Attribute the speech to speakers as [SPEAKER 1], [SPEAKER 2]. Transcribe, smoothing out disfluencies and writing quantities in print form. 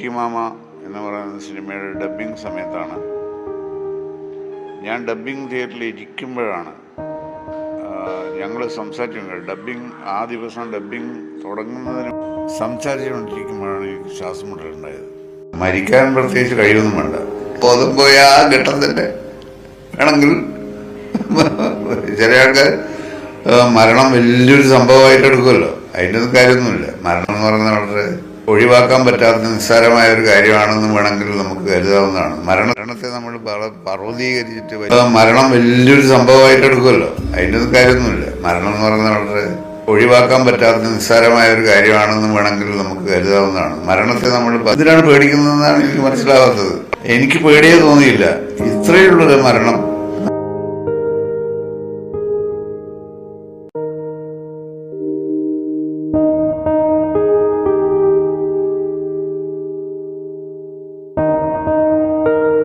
[SPEAKER 1] കുട്ടിമാമ എന്ന് പറയുന്ന സിനിമയുടെ ഡബ്ബിങ് സമയത്താണ് ഞാൻ ഡബ്ബിങ് തിയേറ്ററിൽ ഇരിക്കുമ്പോഴാണ് ഞങ്ങൾ സംസാരിച്ചു. ഡബ്ബിങ് ആ ദിവസം ഡബ്ബിങ് തുടങ്ങുന്നതിന് സംസാരിച്ചുകൊണ്ടിരിക്കുമ്പോഴാണ് എനിക്ക് ശ്വാസം മുട്ടലുണ്ടായത്. മരിക്കാൻ പ്രത്യേകിച്ച് കഴിയൊന്നും വേണ്ട, ബോധം പോയ ആ ഘട്ടം തന്നെ വേണമെങ്കിൽ ചില ആൾക്കാർ മരണം വലിയൊരു സംഭവമായിട്ട് എടുക്കുമല്ലോ. അതിൻ്റെ ഒന്നും കാര്യമൊന്നുമില്ല. മരണം എന്ന് പറയുന്നത് വളരെ ഒഴിവാക്കാൻ പറ്റാത്ത നിസ്സാരമായ ഒരു കാര്യമാണെന്ന് വേണമെങ്കിൽ നമുക്ക് കരുതാവുന്നതാണ്. മരണത്തെ നമ്മൾ പർവ്വതീകരിച്ചിട്ട് മരണം വലിയൊരു സംഭവമായിട്ട് എടുക്കുമല്ലോ. അതിൻ്റെ ഒന്നും കാര്യമൊന്നുമില്ല. മരണം എന്ന് പറയുന്നത് വളരെ ഒഴിവാക്കാൻ പറ്റാത്ത നിസ്സാരമായ ഒരു കാര്യമാണെന്ന് വേണമെങ്കിൽ നമുക്ക് കരുതാവുന്നതാണ്. മരണത്തെ നമ്മൾ എന്തിനാണ് പേടിക്കുന്നതെന്നാണ് എനിക്ക് മനസ്സിലാവാത്തത്. എനിക്ക് പേടിയേ തോന്നിയില്ല. ഇത്രയുള്ളൊരു മരണം